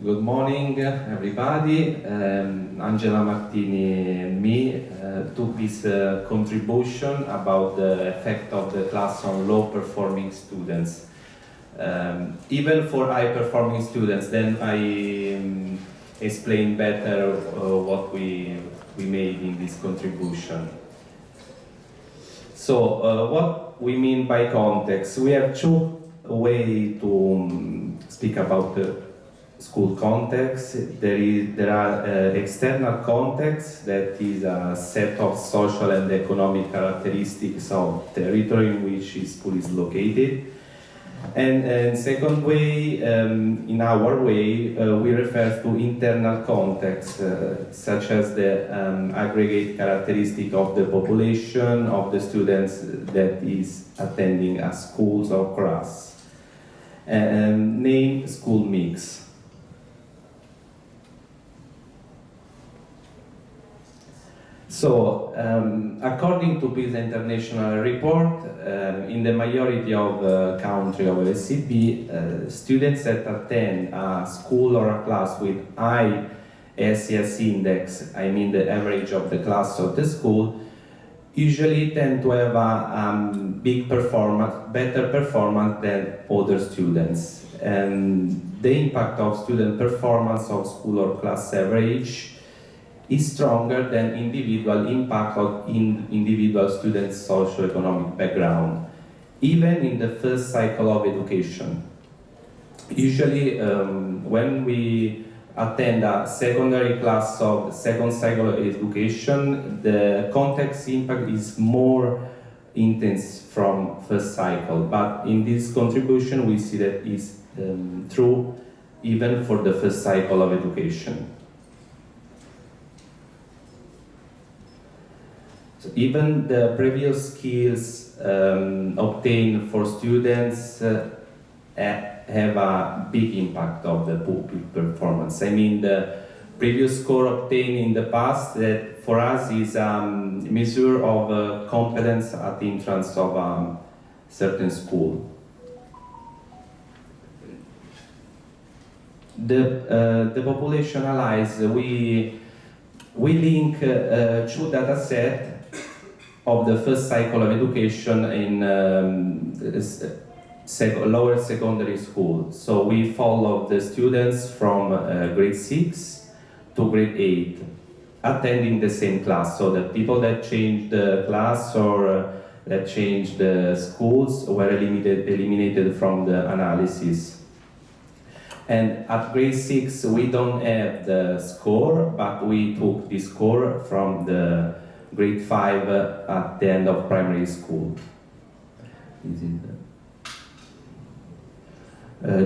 Good morning, everybody. Angela Martini and me took this contribution about the effect of the class on low-performing students. Even for high-performing students, then I explain better what we made in this contribution. So, what we mean by context? We have two ways to speak about the school context. There are external context, that is a set of social and economic characteristics of territory in which the school is located. And second way, in our way, we refer to internal context, such as the aggregate characteristic of the population of the students that is attending a schools or class, named school mix. So, according to this international report, in the majority of countries of SCB, students that attend a school or a class with high SES index, I mean the average of the class of the school, usually tend to have a big performance, better performance than other students. And the impact of student performance of school or class average is stronger than individual impact of individual students' socio-economic background, even in the first cycle of education. Usually, when we attend a secondary class of second cycle of education, the context impact is more intense from first cycle. But in this contribution, we see that is true even for the first cycle of education. So even the previous skills obtained for students have a big impact of the pupil performance. I mean, the previous score obtained in the past, that for us is a measure of competence at the entrance of a certain school. The population analysis, we link two data sets of the first cycle of education in lower secondary school. So we follow the students from grade 6 to grade 8, attending the same class. So the people that changed the class or that changed the schools were eliminated from the analysis. And at grade 6, we don't have the score, but we took the score from the grade 5 at the end of primary school.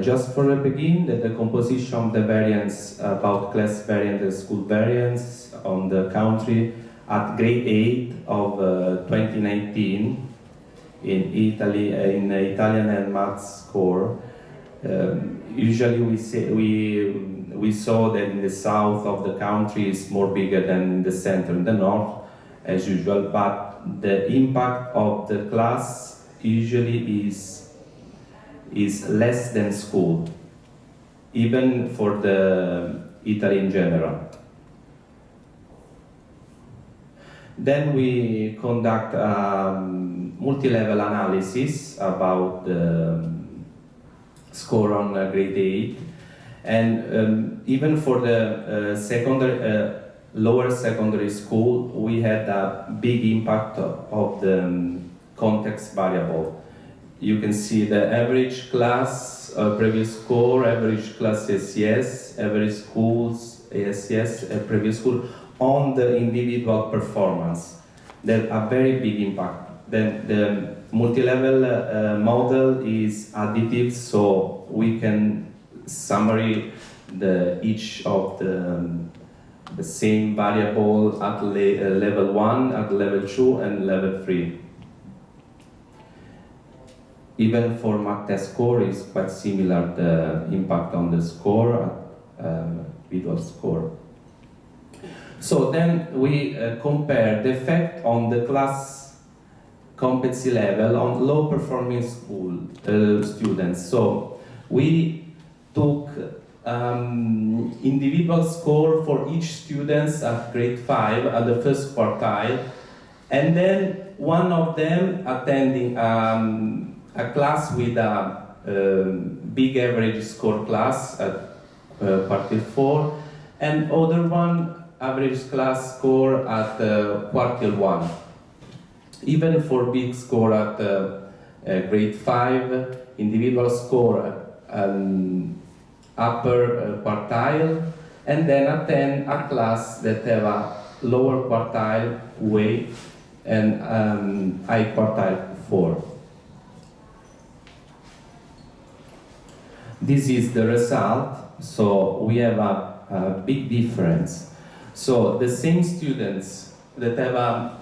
Just for the begin, the composition of the variance about class variance and school variance on the country at grade 8 of 2019 in Italy, in Italian and math score. Usually we saw that in the south of the country is more bigger than in the center and the north, as usual, but the impact of the class usually is less than school, even for the Italy in general. Then we conduct multi-level analysis about the score on grade 8, and even for the lower secondary school, we had a big impact of the context variable. You can see the average class previous score, average class SES, average schools ASES, previous school, on the individual performance. That a very big impact. Then the multi-level model is additive, so we can summary each of the same variable at level 1, at level 2, and level 3. Even for math test score is quite similar, the impact on the score, individual score. So then we compare the effect on the class competency level on low-performing school students. So we took individual score for each student at grade 5 at the first quartile, and then one of them attending a class with a big average score class at quartile 4, and other one average class score at quartile 1. Even for big score at grade 5, individual score at upper quartile, and then attend a class that have a lower quartile weight and high quartile 4. This is the result, so we have a big difference. So the same students that have a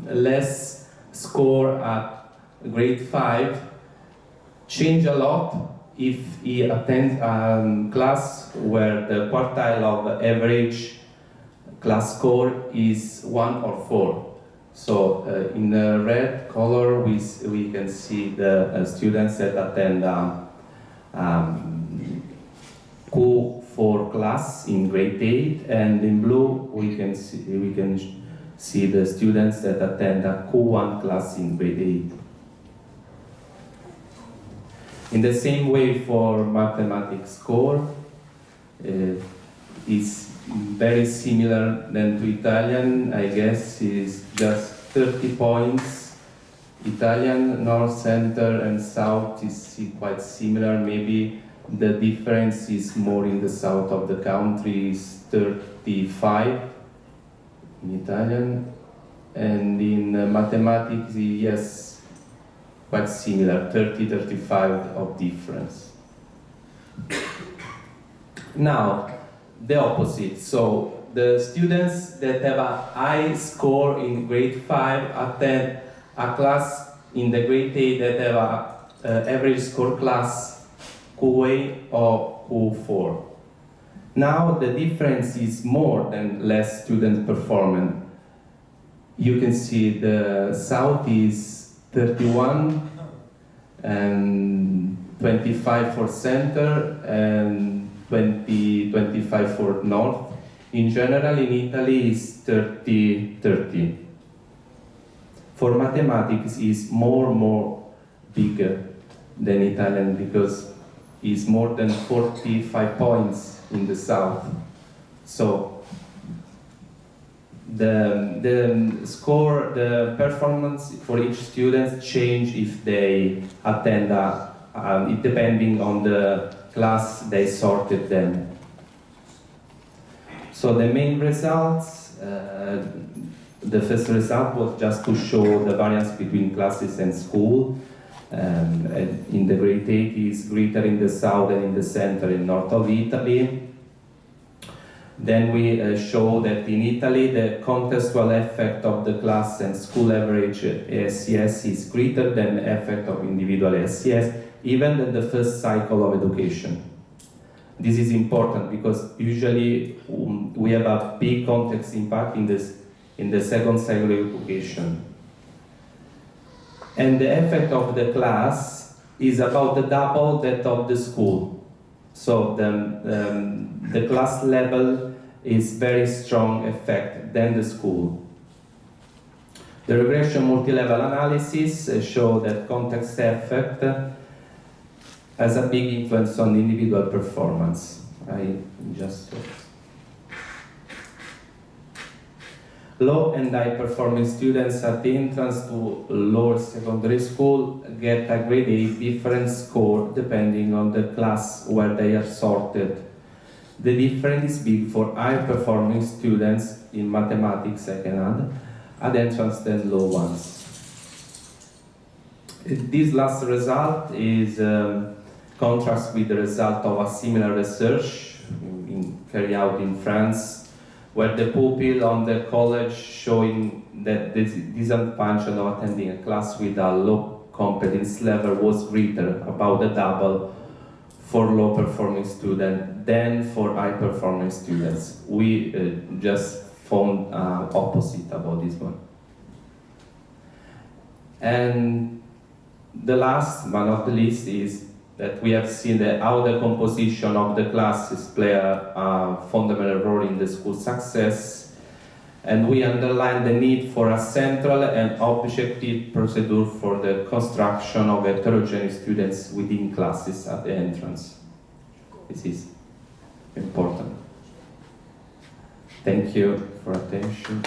less score at grade 5 change a lot if he attends a class where the quartile of average class score is 1 or 4. So in the red color we can see the students that attend Q4 class in grade 8, and in blue we can see the students that attend a Q1 class in grade 8. In the same way for mathematics score, is very similar than to Italian. I guess is just 30 points. Italian, North, Center, and South is quite similar. Maybe the difference is more in the south of the country, is 35 in Italian, and in mathematics, yes, quite similar, 30-35 of difference. Now, the opposite. So the students that have a high score in grade 5 attend a class in the grade 8 that have a average score class QA or Q4. Now the difference is more than less student performance. You can see the South is 31 and 25 for Center and 25 for North. In general, in Italy is 30-30. For mathematics is more bigger than Italian because it's more than 45 points in the South. So the score, the performance for each student change if they attend it depending on the class they sorted them. So the main results, the first result was just to show the variance between classes and school. In the grade 8 is greater in the south and in the center and north of Italy. Then we show that in Italy the contextual effect of the class and school average SES is greater than the effect of individual SES, even in the first cycle of education. This is important because usually we have a big context impact in the second cycle of education. And the effect of the class is about the double that of the school. So the class level is very strong effect than the school. The regression multi-level analysis show that context effect has a big influence on individual performance. Low and high performing students at the entrance to lower secondary school get a grade 8 different score depending on the class where they are sorted. The difference is big for high performing students in mathematics, I can add, at entrance than low ones. This last result is contrast with the result of a similar research carried out in France, where the pupil on the college showing that the disadvantage of attending a class with a low competence level was greater, about the double, for low performing students than for high performing students. We just found opposite about this one. And the last but not the least is that we have seen how the composition of the classes play a fundamental role in the school success, and we underline the need for a central and objective procedure for the construction of heterogeneous students within classes at the entrance. This is important. Thank you for attention.